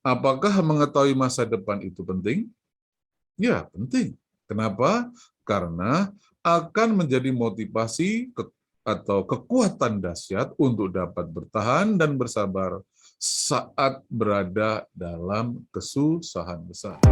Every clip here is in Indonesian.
Apakah mengetahui masa depan itu penting? Ya, penting. Kenapa? Karena akan menjadi motivasi atau kekuatan dahsyat untuk dapat bertahan dan bersabar saat berada dalam kesusahan besar.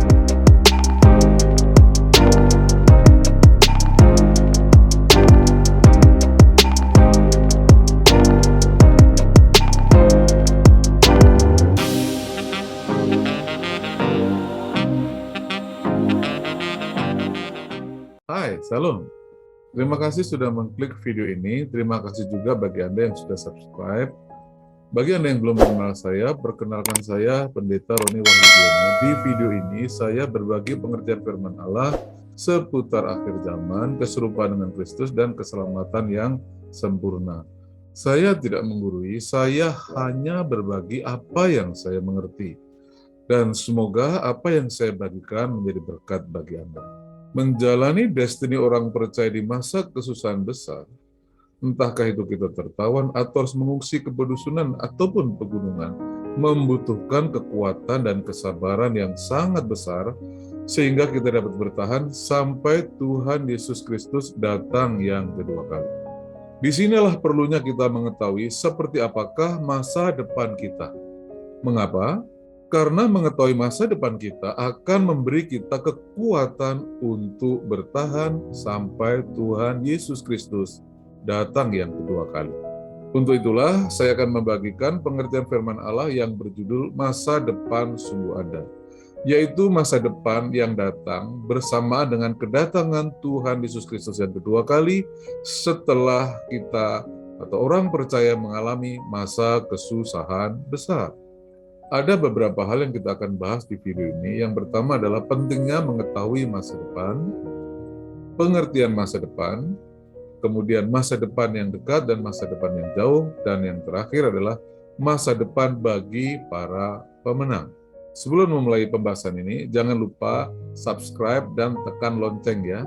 Hai, Salam. Terima kasih sudah mengklik video ini. Terima kasih juga bagi Anda yang sudah subscribe. Bagi Anda yang belum mengenal saya, perkenalkan saya Pendeta Roni Wahyudiono. Di video ini saya berbagi pengertian firman Allah seputar akhir zaman, keserupaan dengan Kristus, dan keselamatan yang sempurna. Saya tidak menggurui, saya hanya berbagi apa yang saya mengerti. Dan semoga apa yang saya bagikan menjadi berkat bagi Anda. Menjalani destiny orang percaya di masa kesusahan besar, entahkah itu kita tertawan atau harus mengungsi ke pedusunan ataupun pegunungan, membutuhkan kekuatan dan kesabaran yang sangat besar, sehingga kita dapat bertahan sampai Tuhan Yesus Kristus datang yang kedua kali. Disinilah perlunya kita mengetahui seperti apakah masa depan kita. Mengapa? Karena mengetahui masa depan kita akan memberi kita kekuatan untuk bertahan sampai Tuhan Yesus Kristus datang yang kedua kali. Untuk itulah saya akan membagikan pengertian firman Allah yang berjudul Masa Depan Sungguh Ada, yaitu masa depan yang datang bersamaan dengan kedatangan Tuhan Yesus Kristus yang kedua kali setelah kita atau orang percaya mengalami masa kesusahan besar. Ada beberapa hal yang kita akan bahas di video ini. Yang pertama adalah pentingnya mengetahui masa depan, pengertian masa depan, kemudian masa depan yang dekat dan masa depan yang jauh, dan yang terakhir adalah masa depan bagi para pemenang. Sebelum memulai pembahasan ini, jangan lupa subscribe dan tekan lonceng ya,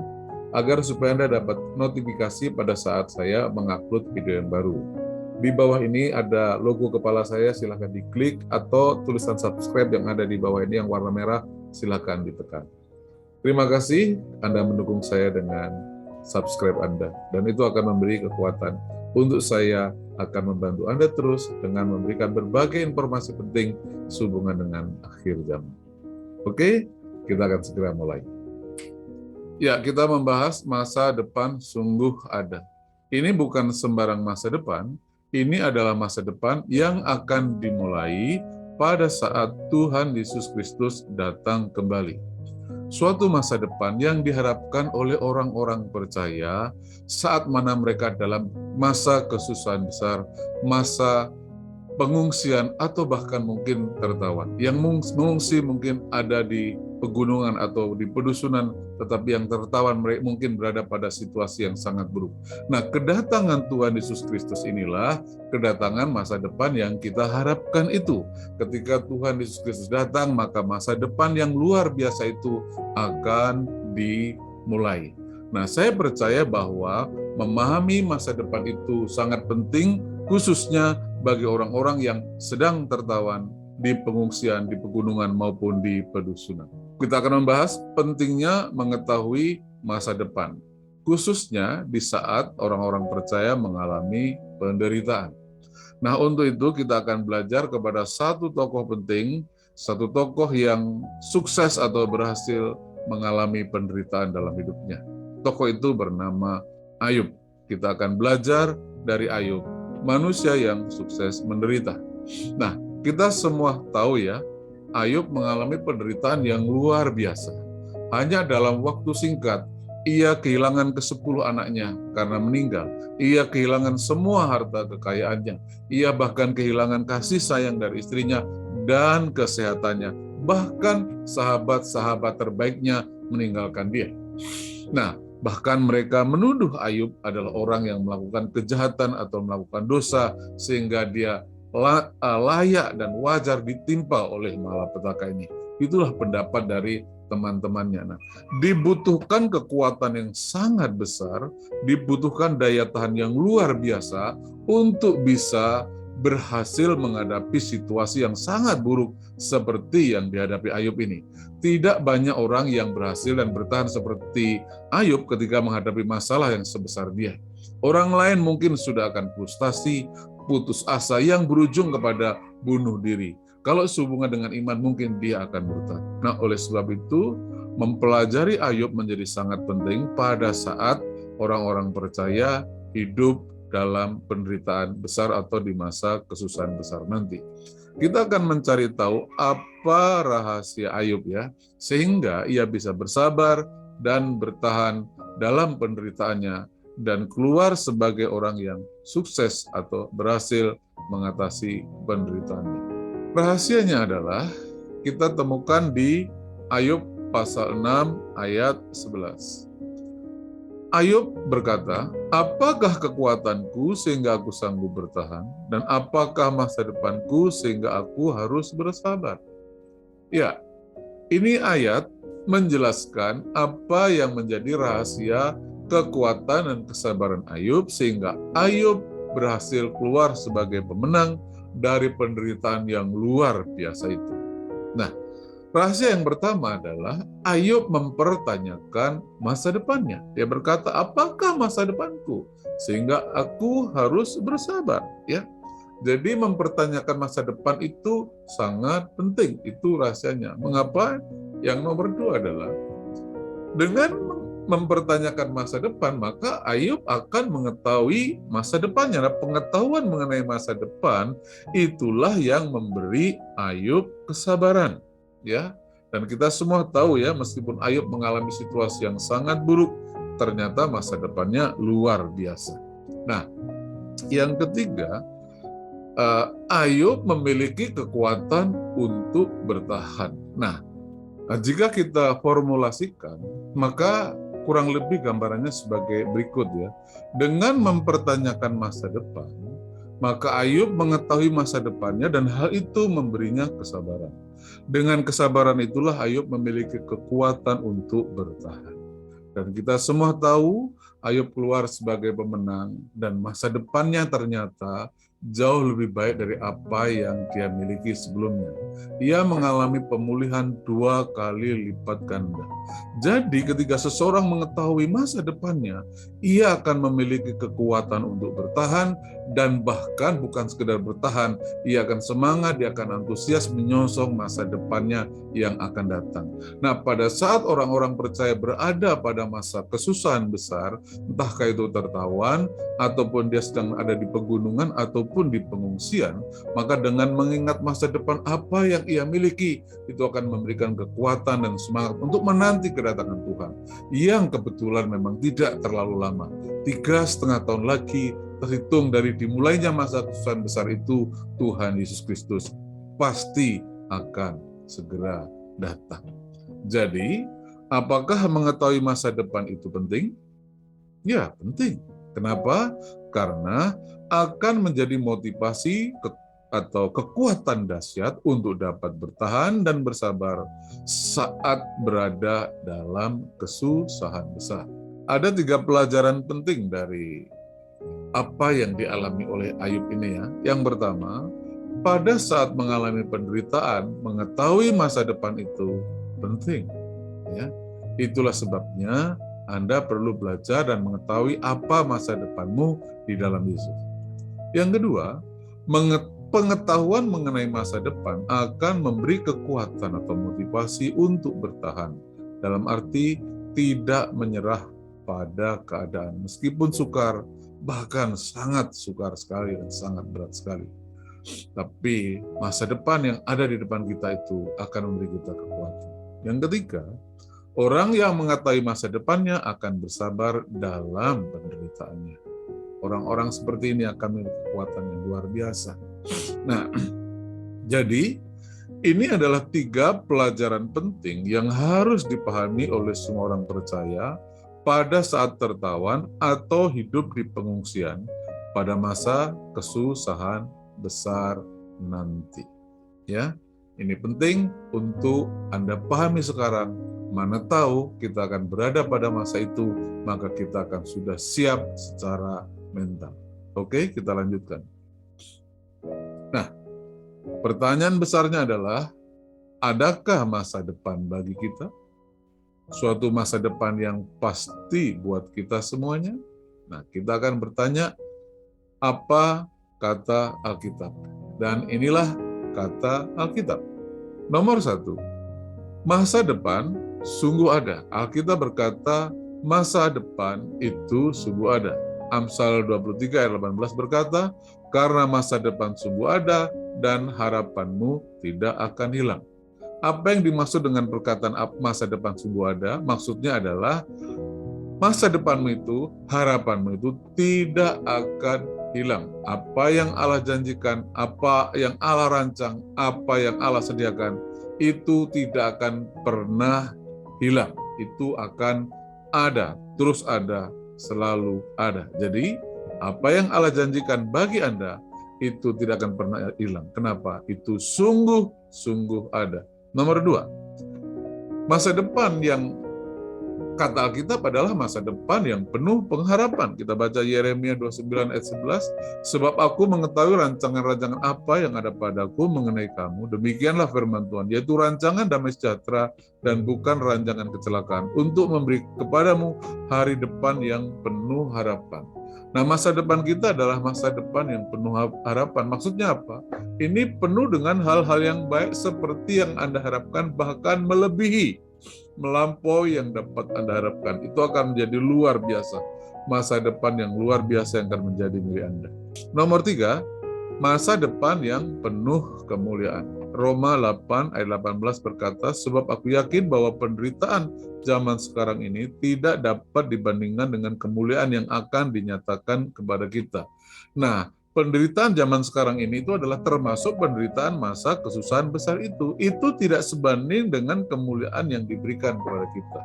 agar supaya Anda dapat notifikasi pada saat saya mengupload video yang baru. Di bawah ini ada logo kepala saya, silahkan diklik, atau tulisan subscribe yang ada di bawah ini yang warna merah, silahkan ditekan. Terima kasih Anda mendukung saya dengan subscribe Anda, dan itu akan memberi kekuatan untuk saya akan membantu Anda terus dengan memberikan berbagai informasi penting sehubungan dengan akhir zaman. Oke, kita akan segera mulai. Ya, kita membahas masa depan sungguh ada. Ini bukan sembarang masa depan, ini adalah masa depan yang akan dimulai pada saat Tuhan Yesus Kristus datang kembali. Suatu masa depan yang diharapkan oleh orang-orang percaya saat mana mereka dalam masa kesusahan besar, masa pengungsian, atau bahkan mungkin tertawan. Yang mengungsi mungkin ada di pegunungan atau di pedusunan, tetapi yang tertawan mereka mungkin berada pada situasi yang sangat buruk. Nah, kedatangan Tuhan Yesus Kristus inilah kedatangan masa depan yang kita harapkan itu. Ketika Tuhan Yesus Kristus datang, maka masa depan yang luar biasa itu akan dimulai. Nah, saya percaya bahwa memahami masa depan itu sangat penting, khususnya bagi orang-orang yang sedang tertawan di pengungsian, di pegunungan, maupun di pedusunan. Kita akan membahas pentingnya mengetahui masa depan, khususnya di saat orang-orang percaya mengalami penderitaan. Nah, untuk itu kita akan belajar kepada satu tokoh penting, satu tokoh yang sukses atau berhasil mengalami penderitaan dalam hidupnya. Tokoh itu bernama Ayub. Kita akan belajar dari Ayub, manusia yang sukses menderita. Nah, kita semua tahu ya, Ayub mengalami penderitaan yang luar biasa. Hanya dalam waktu singkat, ia kehilangan ke-10 anaknya karena meninggal. Ia kehilangan semua harta kekayaannya. Ia bahkan kehilangan kasih sayang dari istrinya dan kesehatannya. Bahkan sahabat-sahabat terbaiknya meninggalkan dia. Nah, bahkan mereka menuduh Ayub adalah orang yang melakukan kejahatan atau melakukan dosa, sehingga dia layak dan wajar ditimpa oleh malapetaka ini. Itulah pendapat dari teman-temannya. Nah, dibutuhkan kekuatan yang sangat besar, dibutuhkan daya tahan yang luar biasa untuk bisa berhasil menghadapi situasi yang sangat buruk seperti yang dihadapi Ayub ini. Tidak banyak orang yang berhasil dan bertahan seperti Ayub ketika menghadapi masalah yang sebesar dia. Orang lain mungkin sudah akan frustasi, putus asa yang berujung kepada bunuh diri. Kalau sehubungan dengan iman mungkin dia akan bertahan. Nah, oleh sebab itu mempelajari Ayub menjadi sangat penting pada saat orang-orang percaya hidup dalam penderitaan besar atau di masa kesusahan besar nanti. Kita akan mencari tahu apa rahasia Ayub ya, sehingga ia bisa bersabar dan bertahan dalam penderitaannya dan keluar sebagai orang yang sukses atau berhasil mengatasi penderitaannya. Rahasianya adalah kita temukan di Ayub pasal 6 ayat 11. Ayub berkata, apakah kekuatanku sehingga aku sanggup bertahan? Dan apakah masa depanku sehingga aku harus bersabar? Ya, ini ayat menjelaskan apa yang menjadi rahasia kekuatan dan kesabaran Ayub sehingga Ayub berhasil keluar sebagai pemenang dari penderitaan yang luar biasa itu. Nah, rahasia yang pertama adalah Ayub mempertanyakan masa depannya. Dia berkata, apakah masa depanku? Sehingga aku harus bersabar. Ya, jadi mempertanyakan masa depan itu sangat penting. Itu rahasianya. Mengapa? Yang nomor 2 adalah dengan mempertanyakan masa depan, maka Ayub akan mengetahui masa depannya. Nah, pengetahuan mengenai masa depan itulah yang memberi Ayub kesabaran. Ya, dan kita semua tahu ya, meskipun Ayub mengalami situasi yang sangat buruk, ternyata masa depannya luar biasa. Nah, yang ketiga, Ayub memiliki kekuatan untuk bertahan. Nah, jika kita formulasikan, maka kurang lebih gambarannya sebagai berikut ya. Dengan mempertanyakan masa depan, maka Ayub mengetahui masa depannya dan hal itu memberinya kesabaran. Dengan kesabaran itulah Ayub memiliki kekuatan untuk bertahan. Dan kita semua tahu Ayub keluar sebagai pemenang dan masa depannya ternyata jauh lebih baik dari apa yang dia miliki sebelumnya. Ia mengalami pemulihan 2 kali lipat ganda. Jadi ketika seseorang mengetahui masa depannya, ia akan memiliki kekuatan untuk bertahan dan bahkan bukan sekedar bertahan, ia akan semangat, dia akan antusias menyongsong masa depannya yang akan datang. Nah, pada saat orang-orang percaya berada pada masa kesusahan besar, entahkah itu tertawan, ataupun dia sedang ada di pegunungan, ataupun di pengungsian, maka dengan mengingat masa depan apa yang ia miliki, itu akan memberikan kekuatan dan semangat untuk menanti kedatangan Tuhan, yang kebetulan memang tidak terlalu lama. 3,5 tahun lagi, terhitung dari dimulainya masa kesusahan besar itu, Tuhan Yesus Kristus pasti akan segera datang. Jadi, apakah mengetahui masa depan itu penting? Ya, penting. Kenapa? Karena akan menjadi motivasi atau kekuatan dahsyat untuk dapat bertahan dan bersabar saat berada dalam kesusahan besar. Ada 3 pelajaran penting dari apa yang dialami oleh Ayub ini ya. Yang pertama, pada saat mengalami penderitaan, mengetahui masa depan itu penting. Ya, itulah sebabnya Anda perlu belajar dan mengetahui apa masa depanmu di dalam Yesus. Yang kedua, pengetahuan mengenai masa depan akan memberi kekuatan atau motivasi untuk bertahan. Dalam arti tidak menyerah pada keadaan, meskipun sukar, bahkan sangat sukar sekali dan sangat berat sekali. Tapi masa depan yang ada di depan kita itu akan memberi kita kekuatan. Yang ketiga, orang yang mengetahui masa depannya akan bersabar dalam penderitaannya. Orang-orang seperti ini akan memiliki kekuatan yang luar biasa. Nah, jadi ini adalah 3 pelajaran penting yang harus dipahami oleh semua orang percaya pada saat tertawan atau hidup di pengungsian pada masa kesusahan besar nanti. Ya, ini penting untuk Anda pahami sekarang. Mana tahu kita akan berada pada masa itu, maka kita akan sudah siap secara mental. Oke, kita lanjutkan. Nah, pertanyaan besarnya adalah, adakah masa depan bagi kita? Suatu masa depan yang pasti buat kita semuanya? Nah, kita akan bertanya, apa kata Alkitab? Dan inilah kata Alkitab. Nomor 1, masa depan sungguh ada. Alkitab berkata, masa depan itu sungguh ada. Amsal 23 ayat 18 berkata, karena masa depan sungguh ada dan harapanmu tidak akan hilang. Apa yang dimaksud dengan perkataan masa depan sungguh ada? Maksudnya adalah masa depanmu itu, harapanmu itu tidak akan hilang. Apa yang Allah janjikan, apa yang Allah rancang, apa yang Allah sediakan, itu tidak akan pernah hilang. Itu akan ada, terus ada, selalu ada. Jadi, apa yang Allah janjikan bagi Anda, itu tidak akan pernah hilang. Kenapa? Itu sungguh-sungguh ada. Nomor 2, masa depan yang kata Alkitab adalah masa depan yang penuh pengharapan. Kita baca Yeremia 29 ayat 11, sebab aku mengetahui rancangan-rancangan apa yang ada padaku mengenai kamu, demikianlah firman Tuhan, yaitu rancangan damai sejahtera dan bukan rancangan kecelakaan, untuk memberi kepadamu hari depan yang penuh harapan. Nah, masa depan kita adalah masa depan yang penuh harapan. Maksudnya apa? Ini penuh dengan hal-hal yang baik seperti yang Anda harapkan, bahkan melampaui yang dapat Anda harapkan. Itu akan menjadi luar biasa. Masa depan yang luar biasa yang akan menjadi milik Anda. Nomor 3, masa depan yang penuh kemuliaan. Roma 8 ayat 18 berkata, sebab aku yakin bahwa penderitaan zaman sekarang ini tidak dapat dibandingkan dengan kemuliaan yang akan dinyatakan kepada kita. Nah, penderitaan zaman sekarang ini itu adalah termasuk penderitaan masa kesusahan besar itu. Itu tidak sebanding dengan kemuliaan yang diberikan kepada kita.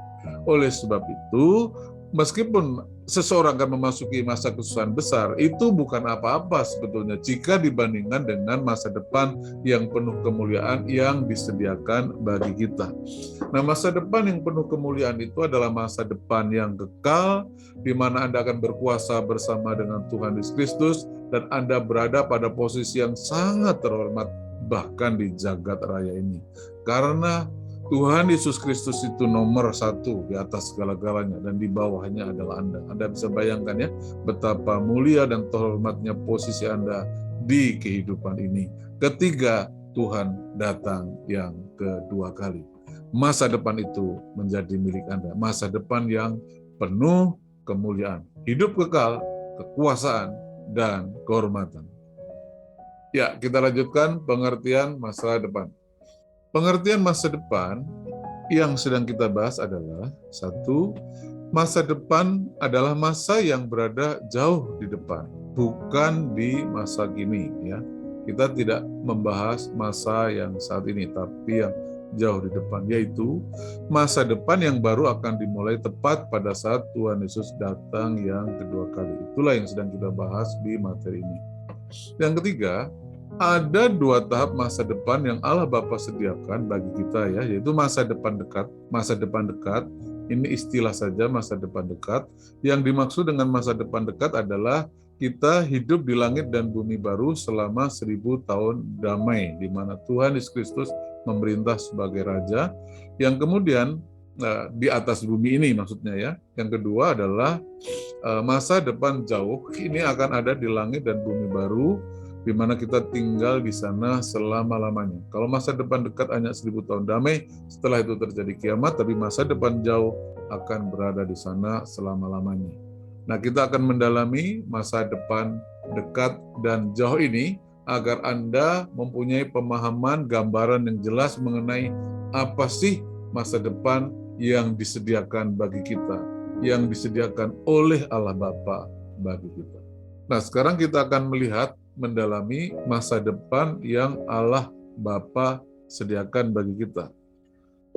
Oleh sebab itu, meskipun seseorang akan memasuki masa kesusahan besar, itu bukan apa-apa sebetulnya jika dibandingkan dengan masa depan yang penuh kemuliaan yang disediakan bagi kita. Nah, masa depan yang penuh kemuliaan itu adalah masa depan yang kekal, di mana Anda akan berkuasa bersama dengan Tuhan Yesus Kristus, dan Anda berada pada posisi yang sangat terhormat bahkan di jagat raya ini. Karena Tuhan Yesus Kristus itu nomor 1 di atas segala-galanya, dan di bawahnya adalah Anda. Anda bisa bayangkan ya, betapa mulia dan terhormatnya posisi Anda di kehidupan ini. Ketiga, Tuhan datang yang kedua kali. Masa depan itu menjadi milik Anda. Masa depan yang penuh kemuliaan. Hidup kekal, kekuasaan, dan kehormatan. Ya, kita lanjutkan pengertian masa depan. Pengertian masa depan yang sedang kita bahas adalah, 1, masa depan adalah masa yang berada jauh di depan, bukan di masa kini. Ya, kita tidak membahas masa yang saat ini, tapi yang jauh di depan, yaitu masa depan yang baru akan dimulai tepat pada saat Tuhan Yesus datang yang kedua kali. Itulah yang sedang kita bahas di materi ini. Yang ketiga, ada 2 tahap masa depan yang Allah Bapa sediakan bagi kita, ya, yaitu masa depan dekat. Masa depan dekat, ini istilah saja, masa depan dekat. Yang dimaksud dengan masa depan dekat adalah kita hidup di langit dan bumi baru selama 1000 tahun damai, di mana Tuhan Yesus Kristus memerintah sebagai Raja, yang kemudian di atas bumi ini maksudnya, ya. Yang kedua adalah masa depan jauh, ini akan ada di langit dan bumi baru, di mana kita tinggal di sana selama-lamanya. Kalau masa depan dekat hanya 1000 tahun damai, setelah itu terjadi kiamat, tapi masa depan jauh akan berada di sana selama-lamanya. Nah, kita akan mendalami masa depan dekat dan jauh ini, agar Anda mempunyai pemahaman, gambaran yang jelas mengenai apa sih masa depan yang disediakan bagi kita, yang disediakan oleh Allah Bapa bagi kita. Nah, sekarang kita akan mendalami masa depan yang Allah Bapa sediakan bagi kita.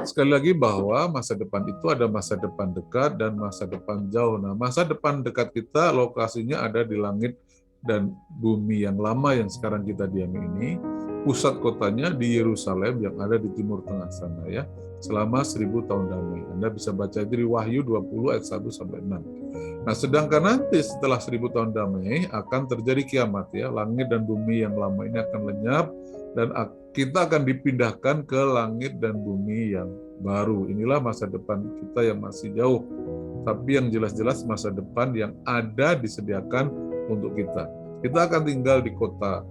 Sekali lagi bahwa masa depan itu ada masa depan dekat dan masa depan jauh. Nah, masa depan dekat kita lokasinya ada di langit dan bumi yang lama yang sekarang kita diami ini. pusat kotanya di Yerusalem yang ada di timur tengah sana ya, selama 1000 tahun damai. Anda bisa baca itu di Wahyu 20 ayat 1 sampai 6. Nah, sedangkan nanti setelah 1000 tahun damai akan terjadi kiamat ya, langit dan bumi yang lama ini akan lenyap dan kita akan dipindahkan ke langit dan bumi yang baru. Inilah masa depan kita yang masih jauh, tapi yang jelas-jelas masa depan yang ada disediakan untuk kita. Kita akan tinggal di kota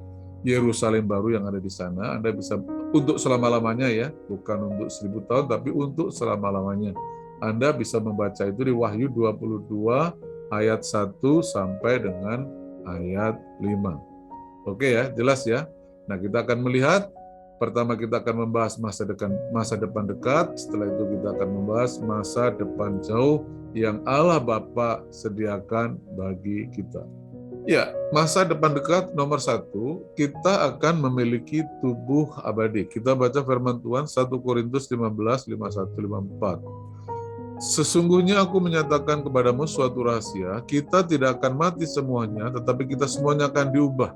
Yerusalem baru yang ada di sana. Anda bisa untuk selama-lamanya ya, bukan untuk 1000 tahun, tapi untuk selama-lamanya. Anda bisa membaca itu di Wahyu 22 ayat 1 sampai dengan ayat 5. Oke ya, jelas ya. Nah, kita akan melihat, pertama kita akan membahas masa depan dekat, setelah itu kita akan membahas masa depan jauh yang Allah Bapa sediakan bagi kita. Ya, masa depan dekat nomor 1, kita akan memiliki tubuh abadi. Kita baca firman Tuhan 1 Korintus 15, 51, 54. Sesungguhnya aku menyatakan kepadamu suatu rahasia, kita tidak akan mati semuanya, tetapi kita semuanya akan diubah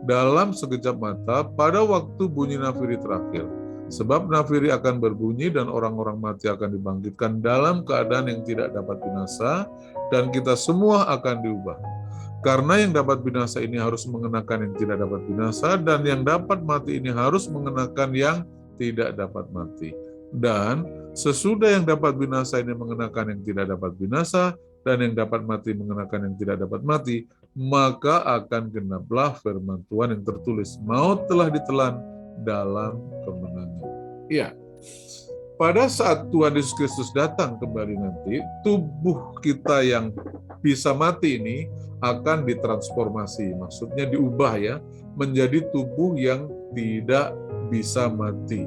dalam sekejap mata pada waktu bunyi nafiri terakhir. Sebab nafiri akan berbunyi dan orang-orang mati akan dibangkitkan dalam keadaan yang tidak dapat binasa, dan kita semua akan diubah. Karena yang dapat binasa ini harus mengenakan yang tidak dapat binasa, dan yang dapat mati ini harus mengenakan yang tidak dapat mati. Dan sesudah yang dapat binasa ini mengenakan yang tidak dapat binasa, dan yang dapat mati mengenakan yang tidak dapat mati, maka akan genaplah firman Tuhan yang tertulis, maut telah ditelan dalam kemenangan. Iya, pada saat Tuhan Yesus Kristus datang kembali nanti, tubuh kita yang bisa mati ini akan ditransformasi, maksudnya diubah ya, menjadi tubuh yang tidak bisa mati.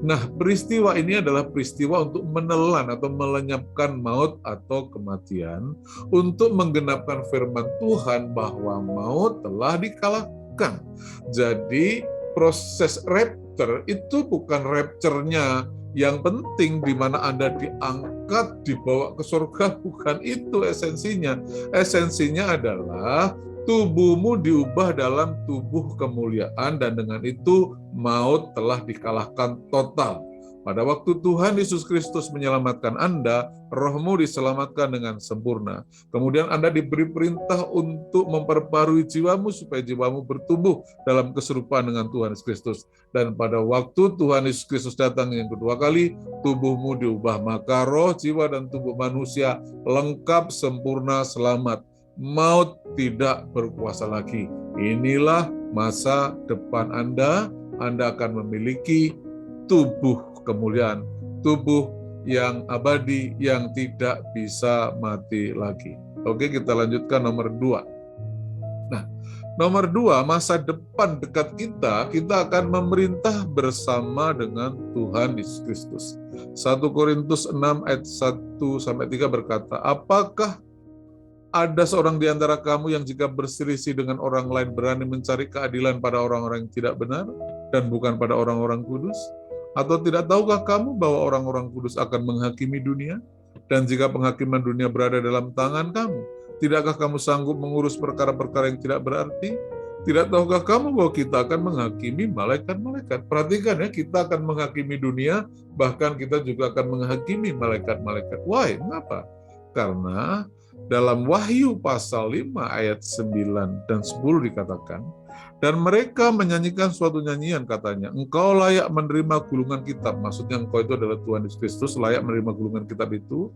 Nah, peristiwa ini adalah peristiwa untuk menelan atau melenyapkan maut atau kematian, untuk menggenapkan firman Tuhan bahwa maut telah dikalahkan. Jadi, proses rapture itu bukan rapture-nya yang penting di mana Anda diangkat, dibawa ke surga, bukan itu esensinya. Esensinya adalah tubuhmu diubah dalam tubuh kemuliaan, dan dengan itu maut telah dikalahkan total. Pada waktu Tuhan Yesus Kristus menyelamatkan Anda, rohmu diselamatkan dengan sempurna. Kemudian Anda diberi perintah untuk memperbarui jiwamu supaya jiwamu bertumbuh dalam keserupaan dengan Tuhan Yesus Kristus. Dan pada waktu Tuhan Yesus Kristus datang yang kedua kali, tubuhmu diubah. Maka roh, jiwa, dan tubuh manusia lengkap, sempurna, selamat. Maut tidak berkuasa lagi. Inilah masa depan Anda. Anda akan memiliki tubuh kemuliaan, tubuh yang abadi yang tidak bisa mati lagi. Oke, kita lanjutkan nomor 2. Nah, nomor 2, masa depan dekat kita akan memerintah bersama dengan Tuhan Yesus Kristus. 1 Korintus 6 ayat 1-3 berkata, apakah ada seorang di antara kamu yang jika berselisih dengan orang lain berani mencari keadilan pada orang-orang yang tidak benar dan bukan pada orang-orang kudus? Atau tidak tahukah kamu bahwa orang-orang kudus akan menghakimi dunia? Dan jika penghakiman dunia berada dalam tangan kamu, tidakkah kamu sanggup mengurus perkara-perkara yang tidak berarti? Tidak tahukah kamu bahwa kita akan menghakimi malaikat-malaikat? Perhatikan ya, kita akan menghakimi dunia, bahkan kita juga akan menghakimi malaikat-malaikat. Why? Mengapa? Karena dalam Wahyu pasal 5 ayat 9 dan 10 dikatakan, dan mereka menyanyikan suatu nyanyian, katanya, engkau layak menerima gulungan kitab, maksudnya engkau itu adalah Tuhan Yesus Kristus, layak menerima gulungan kitab itu,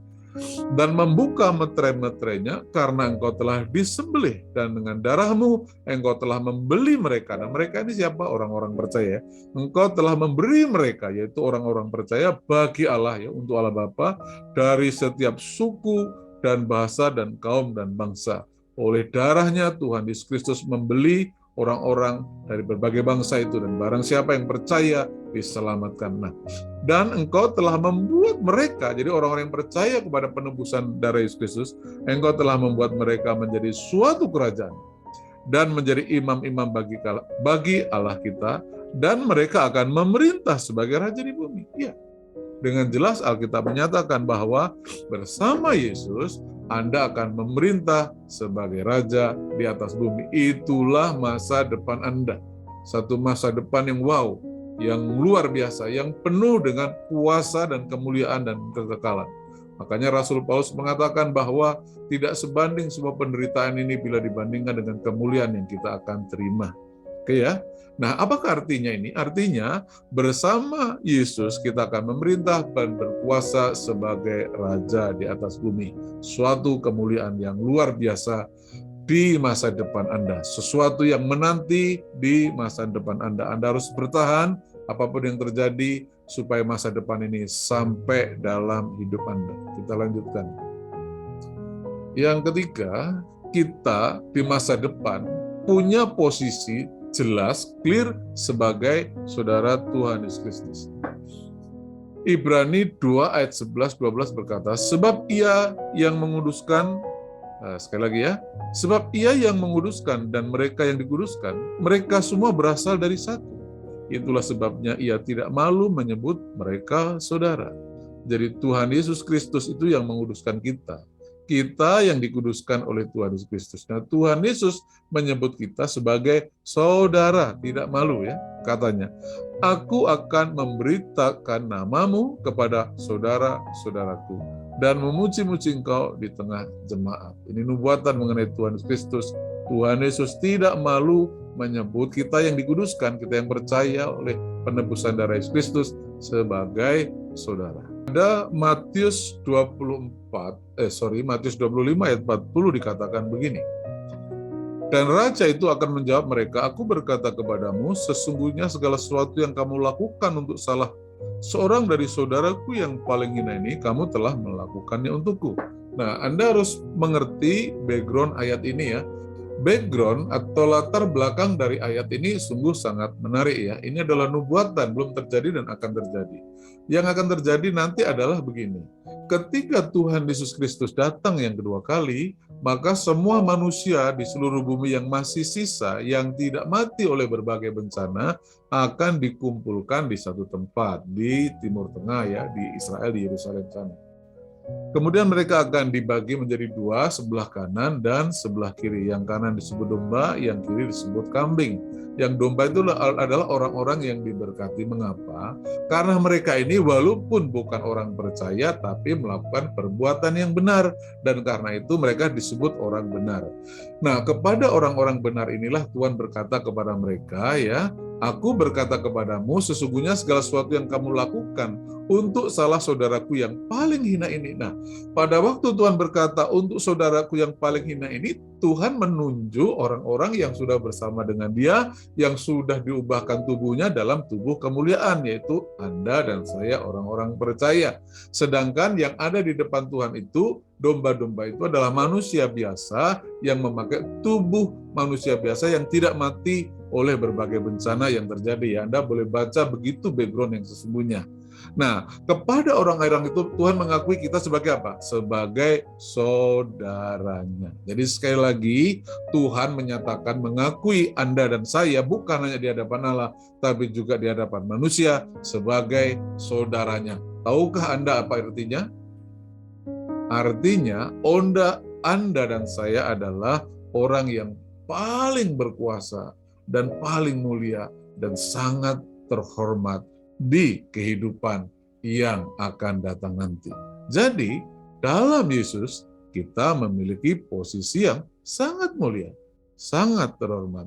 dan membuka meterai-meterainya, karena engkau telah disembelih, dan dengan darahmu engkau telah membeli mereka. Nah, mereka ini siapa? Orang-orang percaya. Engkau telah memberi mereka, yaitu orang-orang percaya, bagi Allah, ya, untuk Allah Bapa, dari setiap suku dan bahasa dan kaum dan bangsa. Oleh darahnya Tuhan Yesus Kristus membeli orang-orang dari berbagai bangsa itu, dan barang siapa yang percaya diselamatkan. Nah, dan engkau telah membuat mereka, jadi orang-orang yang percaya kepada penebusan darah Yesus Kristus, engkau telah membuat mereka menjadi suatu kerajaan dan menjadi imam-imam bagi Allah kita, dan mereka akan memerintah sebagai raja di bumi. Ya, dengan jelas Alkitab menyatakan bahwa bersama Yesus Anda akan memerintah sebagai raja di atas bumi. Itulah masa depan Anda. satu masa depan yang wow, yang luar biasa, yang penuh dengan kuasa dan kemuliaan dan kekekalan. Makanya Rasul Paulus mengatakan bahwa tidak sebanding semua penderitaan ini bila dibandingkan dengan kemuliaan yang kita akan terima. Oke ya. Nah, apakah artinya ini? Artinya bersama Yesus kita akan memerintah dan berkuasa sebagai raja di atas bumi. Suatu kemuliaan yang luar biasa di masa depan Anda. Sesuatu yang menanti di masa depan Anda. Anda harus bertahan apapun yang terjadi supaya masa depan ini sampai dalam hidup Anda. Kita lanjutkan. Yang ketiga, kita di masa depan punya posisi jelas, clear sebagai saudara Tuhan Yesus Kristus. Ibrani 2 ayat 11-12 berkata, sebab ia yang menguduskan, sekali lagi ya, sebab ia yang menguduskan dan mereka yang dikuduskan, mereka semua berasal dari satu. Itulah sebabnya ia tidak malu menyebut mereka saudara. Jadi Tuhan Yesus Kristus itu yang menguduskan kita. Kita yang dikuduskan oleh Tuhan Yesus Kristus. Nah, Tuhan Yesus menyebut kita sebagai saudara, tidak malu ya, katanya. Aku akan memberitakan namamu kepada saudara-saudaraku dan memuji-muji engkau di tengah jemaat. Ini nubuatan mengenai Tuhan Yesus Kristus. Tuhan Yesus tidak malu menyebut kita yang dikuduskan, kita yang percaya oleh penebusan darah Yesus Kristus sebagai saudara. Ada Matius 25 ayat 40 dikatakan begini. Dan raja itu akan menjawab mereka, aku berkata kepadamu, sesungguhnya segala sesuatu yang kamu lakukan untuk salah seorang dari saudaraku yang paling hina ini, kamu telah melakukannya untukku. Nah, Anda harus mengerti background ayat ini ya. Background atau latar belakang dari ayat ini sungguh sangat menarik ya. Ini adalah nubuatan, belum terjadi dan akan terjadi. Yang akan terjadi nanti adalah begini. Ketika Tuhan Yesus Kristus datang yang kedua kali, maka semua manusia di seluruh bumi yang masih sisa, yang tidak mati oleh berbagai bencana, akan dikumpulkan di satu tempat, di Timur Tengah ya, di Israel, di Yerusalem sana. Kemudian mereka akan dibagi menjadi dua, sebelah kanan dan sebelah kiri. Yang kanan disebut domba, yang kiri disebut kambing. Yang domba itu adalah orang-orang yang diberkati. Mengapa? Karena mereka ini walaupun bukan orang percaya, tapi melakukan perbuatan yang benar. Dan karena itu mereka disebut orang benar. Nah, kepada orang-orang benar inilah Tuhan berkata kepada mereka, ya, aku berkata kepadamu, sesungguhnya segala sesuatu yang kamu lakukan untuk salah saudaraku yang paling hina ini. Nah, pada waktu Tuhan berkata untuk saudaraku yang paling hina ini, Tuhan menunjuk orang-orang yang sudah bersama dengan Dia, yang sudah diubahkan tubuhnya dalam tubuh kemuliaan, yaitu Anda dan saya orang-orang percaya. Sedangkan yang ada di depan Tuhan itu, domba-domba itu adalah manusia biasa yang memakai tubuh manusia biasa yang tidak mati oleh berbagai bencana yang terjadi. Ya, Anda boleh baca begitu background yang sesungguhnya. Nah, kepada orang-orang itu Tuhan mengakui kita sebagai apa? Sebagai saudaranya. Jadi sekali lagi Tuhan menyatakan mengakui Anda dan saya bukan hanya di hadapan Allah, tapi juga di hadapan manusia sebagai saudaranya. Tahukah Anda apa artinya? Artinya Anda dan saya adalah orang yang paling berkuasa dan paling mulia dan sangat terhormat di kehidupan yang akan datang nanti. Jadi, dalam Yesus kita memiliki posisi yang sangat mulia, sangat terhormat,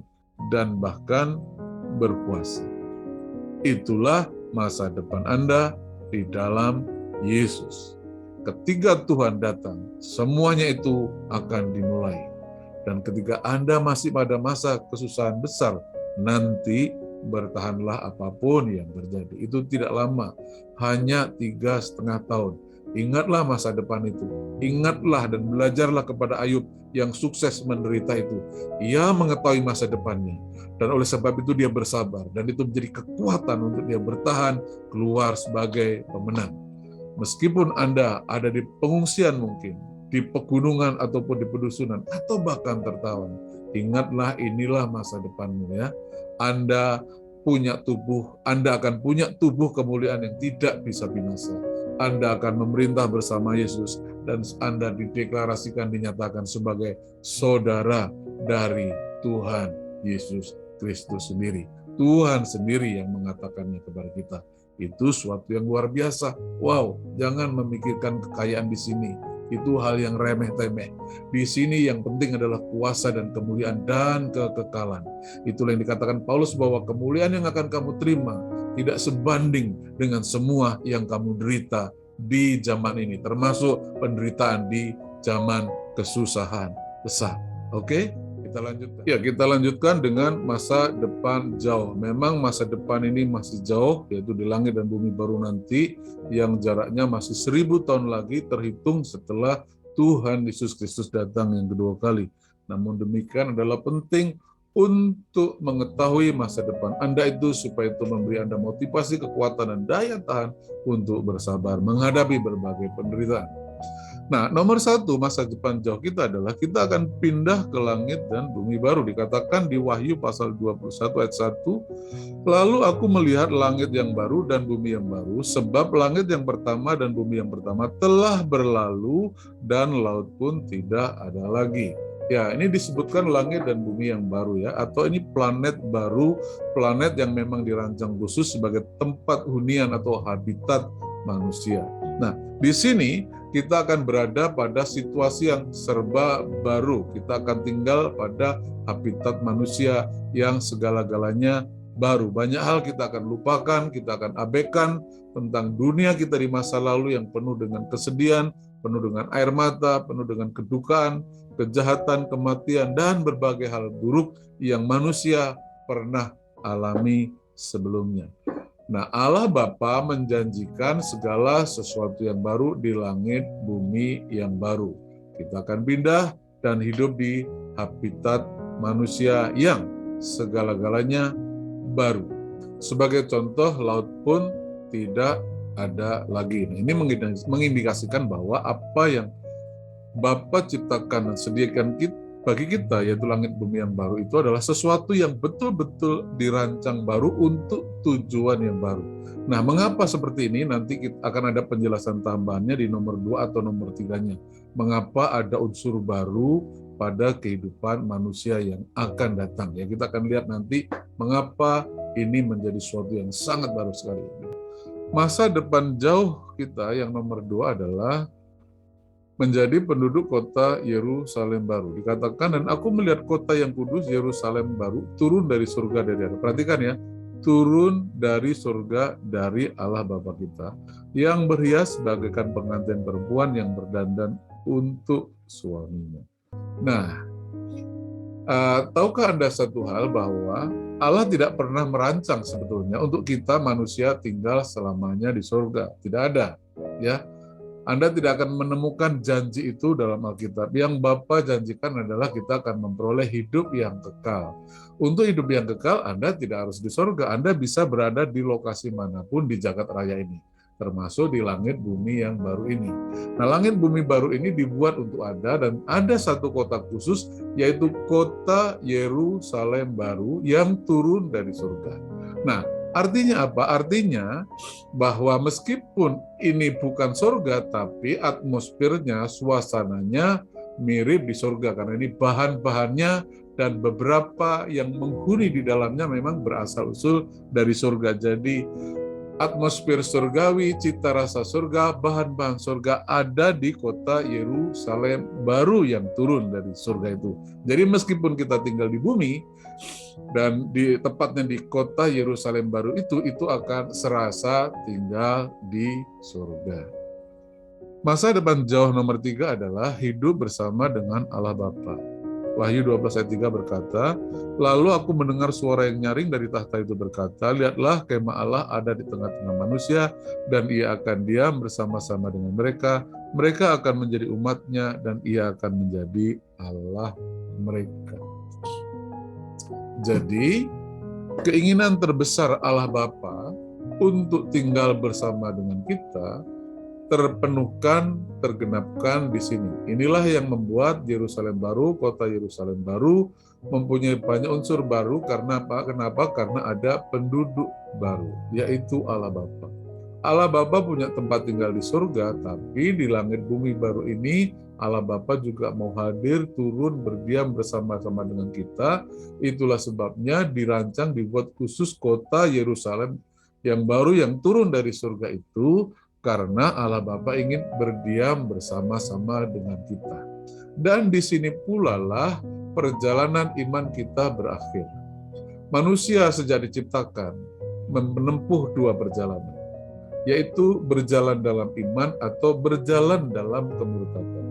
dan bahkan berkuasa. Itulah masa depan Anda di dalam Yesus. Ketika Tuhan datang, semuanya itu akan dimulai. Dan ketika Anda masih pada masa kesusahan besar, nanti bertahanlah apapun yang terjadi. Itu tidak lama, hanya 3,5 tahun. Ingatlah masa depan itu. Ingatlah dan belajarlah kepada Ayub yang sukses menderita itu. Ia mengetahui masa depannya. Dan oleh sebab itu dia bersabar. Dan itu menjadi kekuatan untuk dia bertahan keluar sebagai pemenang. Meskipun Anda ada di pengungsian mungkin, di pegunungan ataupun di pedusunan, atau bahkan tertawan, ingatlah inilah masa depanmu ya. Anda punya tubuh, Anda akan punya tubuh kemuliaan yang tidak bisa binasa. Anda akan memerintah bersama Yesus dan Anda dideklarasikan, dinyatakan sebagai saudara dari Tuhan Yesus Kristus sendiri. Tuhan sendiri yang mengatakannya kepada kita. Itu suatu yang luar biasa. Wow, jangan memikirkan kekayaan di sini. Itu hal yang remeh-temeh. Di sini yang penting adalah kuasa dan kemuliaan dan kekekalan. Itulah yang dikatakan Paulus bahwa kemuliaan yang akan kamu terima tidak sebanding dengan semua yang kamu derita di zaman ini, termasuk penderitaan di zaman kesusahan besar. Oke? Kita lanjutkan. Ya, kita lanjutkan dengan masa depan jauh. Memang masa depan ini masih jauh, yaitu di langit dan bumi baru nanti, yang jaraknya masih 1000 tahun lagi terhitung setelah Tuhan Yesus Kristus datang yang kedua kali. Namun demikian adalah penting untuk mengetahui masa depan Anda itu, supaya itu memberi Anda motivasi, kekuatan, dan daya tahan untuk bersabar menghadapi berbagai penderitaan. Nah, nomor 1 masa depan jauh kita adalah kita akan pindah ke langit dan bumi baru. Dikatakan di Wahyu pasal 21 ayat 1, lalu aku melihat langit yang baru dan bumi yang baru, sebab langit yang pertama dan bumi yang pertama telah berlalu dan laut pun tidak ada lagi. Ya, ini disebutkan langit dan bumi yang baru ya, atau ini planet baru, planet yang memang dirancang khusus sebagai tempat hunian atau habitat manusia. Nah, di sini kita akan berada pada situasi yang serba baru. Kita akan tinggal pada habitat manusia yang segala-galanya baru. Banyak hal kita akan lupakan, kita akan abaikan tentang dunia kita di masa lalu yang penuh dengan kesedihan, penuh dengan air mata, penuh dengan kedukaan, kejahatan, kematian, dan berbagai hal buruk yang manusia pernah alami sebelumnya. Nah, Allah Bapa menjanjikan segala sesuatu yang baru di langit bumi yang baru. Kita akan pindah dan hidup di habitat manusia yang segala-galanya baru. Sebagai contoh, laut pun tidak ada lagi. Nah, ini mengindikasikan bahwa apa yang Bapa ciptakan dan sediakan bagi kita, yaitu langit bumi yang baru, itu adalah sesuatu yang betul-betul dirancang baru untuk tujuan yang baru. Nah, mengapa seperti ini? Nanti kita akan ada penjelasan tambahannya di nomor 2 atau nomor 3-nya. Mengapa ada unsur baru pada kehidupan manusia yang akan datang. Ya, kita akan lihat nanti mengapa ini menjadi sesuatu yang sangat baru sekali. Masa depan jauh kita yang nomor 2 adalah menjadi penduduk kota Yerusalem baru. Dikatakan, dan aku melihat kota yang kudus Yerusalem baru turun dari surga dari Allah. Perhatikan ya, turun dari surga dari Allah Bapa kita, yang berhias bagaikan pengantin perempuan yang berdandan untuk suaminya. Nah, tahukah Anda satu hal, bahwa Allah tidak pernah merancang sebetulnya untuk kita manusia tinggal selamanya di surga. Tidak ada, ya. Anda tidak akan menemukan janji itu dalam Alkitab. Yang Bapa janjikan adalah kita akan memperoleh hidup yang kekal. Untuk hidup yang kekal, Anda tidak harus di surga. Anda bisa berada di lokasi manapun di jagat raya ini, termasuk di langit bumi yang baru ini. Nah, langit bumi baru ini dibuat untuk Anda, dan ada satu kota khusus, yaitu kota Yerusalem baru yang turun dari surga. Nah, artinya apa? Artinya bahwa meskipun ini bukan surga, tapi atmosfernya, suasananya mirip di surga, karena ini bahan-bahannya dan beberapa yang menghuni di dalamnya memang berasal-usul dari surga. Jadi atmosfer surgawi, cita rasa surga, bahan-bahan surga ada di kota Yerusalem baru yang turun dari surga itu. Jadi meskipun kita tinggal di bumi, dan tepatnya di kota Yerusalem baru itu akan serasa tinggal di surga. Masa depan jauh nomor 3 adalah hidup bersama dengan Allah Bapa. Wahyu 12 ayat 3 berkata, lalu aku mendengar suara yang nyaring dari tahta itu berkata, lihatlah kemah Allah ada di tengah-tengah manusia, dan ia akan diam bersama-sama dengan mereka. Mereka akan menjadi umatnya, dan ia akan menjadi Allah mereka. Jadi, keinginan terbesar Allah Bapa untuk tinggal bersama dengan kita terpenuhkan, tergenapkan di sini. Inilah yang membuat Yerusalem baru, kota Yerusalem baru, mempunyai banyak unsur baru. Karena apa? Kenapa? Karena ada penduduk baru, yaitu Allah Bapa. Allah Bapa punya tempat tinggal di surga, tapi di langit bumi baru ini Allah Bapa juga mau hadir, turun, berdiam bersama-sama dengan kita. Itulah sebabnya dirancang, dibuat khusus kota Yerusalem yang baru yang turun dari surga itu, karena Allah Bapa ingin berdiam bersama-sama dengan kita. Dan di sini pula lah perjalanan iman kita berakhir. Manusia sejak diciptakan menempuh dua perjalanan, yaitu berjalan dalam iman atau berjalan dalam kemurtatan.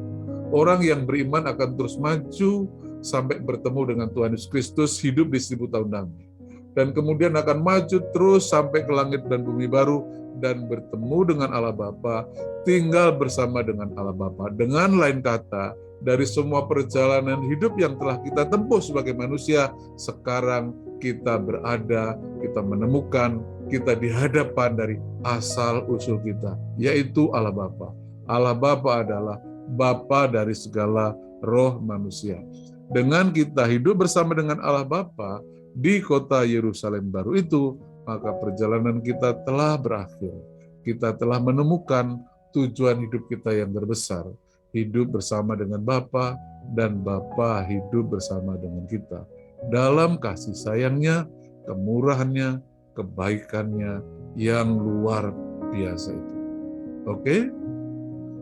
Orang yang beriman akan terus maju sampai bertemu dengan Tuhan Yesus Kristus, hidup di 1000 tahun damai. Dan kemudian akan maju terus sampai ke langit dan bumi baru dan bertemu dengan Allah Bapa, tinggal bersama dengan Allah Bapa. Dengan lain kata, dari semua perjalanan hidup yang telah kita tempuh sebagai manusia, sekarang kita berada, kita menemukan, kita di hadapan dari asal usul kita, yaitu Allah Bapa. Allah Bapa adalah Bapa dari segala roh manusia. Dengan kita hidup bersama dengan Allah Bapa di kota Yerusalem baru itu, maka perjalanan kita telah berakhir. Kita telah menemukan tujuan hidup kita yang terbesar, hidup bersama dengan Bapa dan Bapa hidup bersama dengan kita. Dalam kasih sayangnya, kemurahannya, kebaikannya yang luar biasa itu. Oke?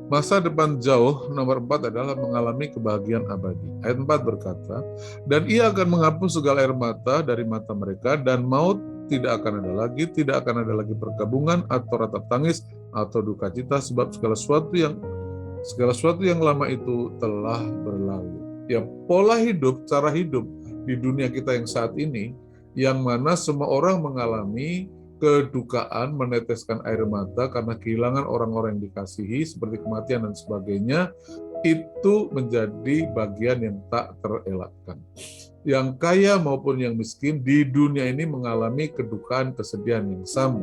Masa depan jauh nomor 4 adalah mengalami kebahagiaan abadi. Ayat 4 berkata, dan ia akan menghapus segala air mata dari mata mereka, dan maut tidak akan ada lagi, tidak akan ada lagi perkabungan atau ratap tangis atau duka cita, sebab segala sesuatu yang lama itu telah berlalu. Ya, pola hidup, cara hidup di dunia kita yang saat ini, yang mana semua orang mengalami kedukaan, meneteskan air mata karena kehilangan orang-orang yang dikasihi, seperti kematian dan sebagainya, itu menjadi bagian yang tak terelakkan. Yang kaya maupun yang miskin di dunia ini mengalami kedukaan, kesedihan yang sama.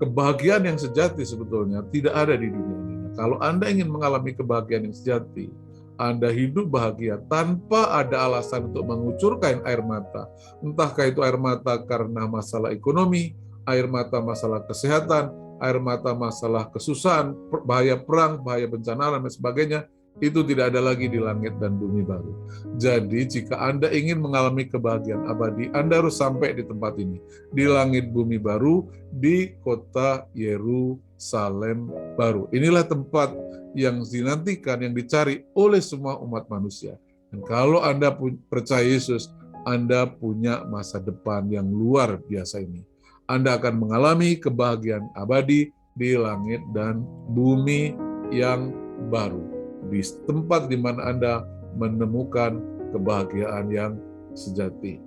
Kebahagiaan yang sejati sebetulnya tidak ada di dunia ini. Kalau Anda ingin mengalami kebahagiaan yang sejati, Anda hidup bahagia tanpa ada alasan untuk mengucurkan air mata. Entahkah itu air mata karena masalah ekonomi, air mata masalah kesehatan, air mata masalah kesusahan, bahaya perang, bahaya bencana, dan sebagainya, itu tidak ada lagi di langit dan bumi baru. Jadi jika Anda ingin mengalami kebahagiaan abadi, Anda harus sampai di tempat ini, di langit bumi baru, di kota Yerusalem baru. Inilah tempat yang dinantikan, yang dicari oleh semua umat manusia. Dan kalau Anda percaya Yesus, Anda punya masa depan yang luar biasa ini. Anda akan mengalami kebahagiaan abadi di langit dan bumi yang baru, di tempat di mana Anda menemukan kebahagiaan yang sejati.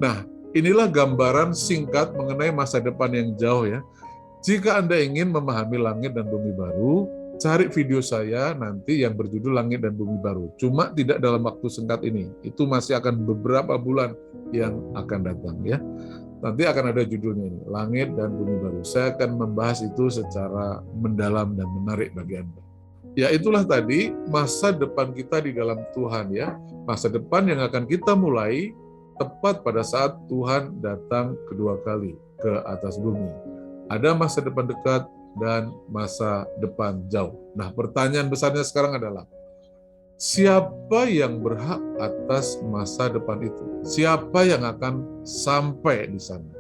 Nah, inilah gambaran singkat mengenai masa depan yang jauh ya. Jika Anda ingin memahami langit dan bumi baru, cari video saya nanti yang berjudul Langit dan Bumi Baru. Cuma tidak dalam waktu singkat ini. Itu masih akan beberapa bulan yang akan datang ya. Nanti akan ada judulnya ini, Langit dan Bumi Baru. Saya akan membahas itu secara mendalam dan menarik bagi Anda. Ya itulah tadi masa depan kita di dalam Tuhan ya. Masa depan yang akan kita mulai tepat pada saat Tuhan datang kedua kali ke atas bumi. Ada masa depan dekat dan masa depan jauh. Nah, pertanyaan besarnya sekarang adalah, siapa yang berhak atas masa depan itu? Siapa yang akan sampai di sana?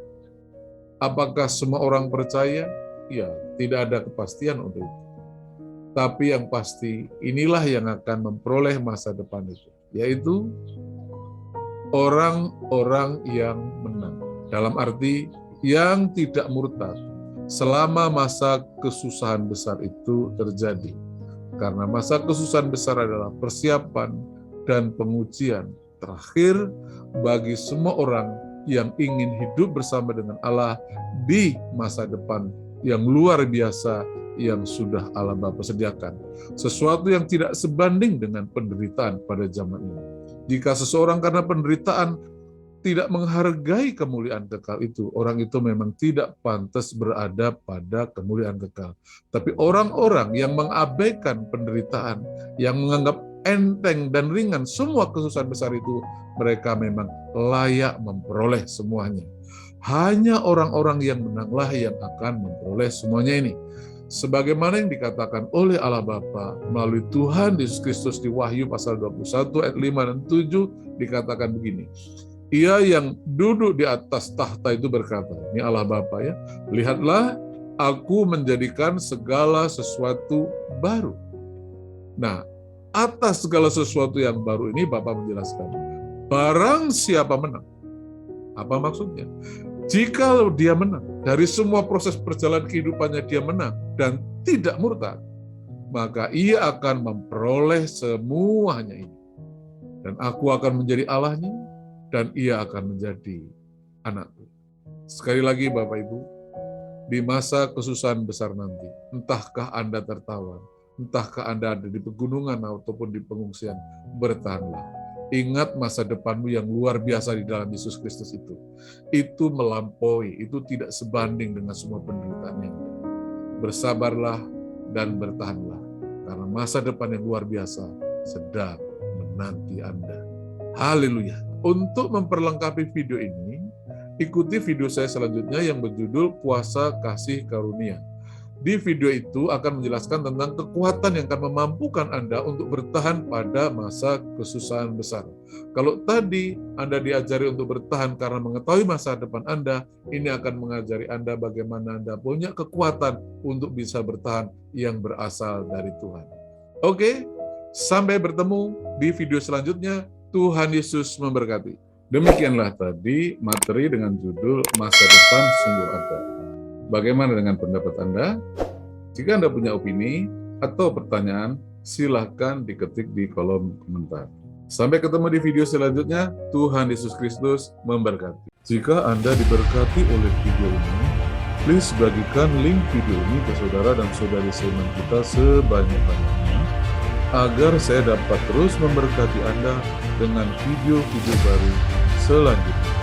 Apakah semua orang percaya? Ya, tidak ada kepastian untuk itu. Tapi yang pasti, inilah yang akan memperoleh masa depan itu, yaitu orang-orang yang menang. Dalam arti, yang tidak murtad selama masa kesusahan besar itu terjadi. Karena masa kesusahan besar adalah persiapan dan pengujian terakhir bagi semua orang yang ingin hidup bersama dengan Allah di masa depan yang luar biasa yang sudah Allah Bapa sediakan. Sesuatu yang tidak sebanding dengan penderitaan pada zaman ini. Jika seseorang karena penderitaan tidak menghargai kemuliaan kekal itu, orang itu memang tidak pantas berada pada kemuliaan kekal. Tapi orang-orang yang mengabaikan penderitaan, yang menganggap enteng dan ringan semua kesusahan besar itu, mereka memang layak memperoleh semuanya. Hanya orang-orang yang menanglah yang akan memperoleh semuanya ini. Sebagaimana yang dikatakan oleh Allah Bapa melalui Tuhan Yesus Kristus di Wahyu pasal 21 ayat 5 dan 7 dikatakan begini. Ia yang duduk di atas tahta itu berkata, ini Allah Bapa ya, lihatlah aku menjadikan segala sesuatu baru. Nah, atas segala sesuatu yang baru ini Bapa menjelaskan, barang siapa menang. Apa maksudnya? Jika dia menang, dari semua proses perjalanan kehidupannya dia menang dan tidak murtad, maka ia akan memperoleh semuanya ini. Dan aku akan menjadi Allahnya, dan ia akan menjadi anakku. Sekali lagi Bapak Ibu, di masa kesusahan besar nanti, entahkah Anda tertawan, entahkah Anda ada di pegunungan ataupun di pengungsian, bertahanlah. Ingat masa depanmu yang luar biasa di dalam Yesus Kristus itu. Itu melampaui, itu tidak sebanding dengan semua penderitaan yang ada. Bersabarlah dan bertahanlah, karena masa depan yang luar biasa sedang menanti Anda. Haleluya. Untuk memperlengkapi video ini, ikuti video saya selanjutnya yang berjudul Kuasa Kasih Karunia. Di video itu akan menjelaskan tentang kekuatan yang akan memampukan Anda untuk bertahan pada masa kesusahan besar. Kalau tadi Anda diajari untuk bertahan karena mengetahui masa depan Anda, ini akan mengajari Anda bagaimana Anda punya kekuatan untuk bisa bertahan yang berasal dari Tuhan. Oke, sampai bertemu di video selanjutnya. Tuhan Yesus memberkati. Demikianlah tadi materi dengan judul Masa Depan Sungguh Ada. Bagaimana dengan pendapat Anda? Jika Anda punya opini atau pertanyaan, silakan diketik di kolom komentar. Sampai ketemu di video selanjutnya. Tuhan Yesus Kristus memberkati. Jika Anda diberkati oleh video ini, please bagikan link video ini ke saudara dan saudari seiman kita sebanyak-banyaknya, agar saya dapat terus memberkati Anda dengan video-video baru selanjutnya.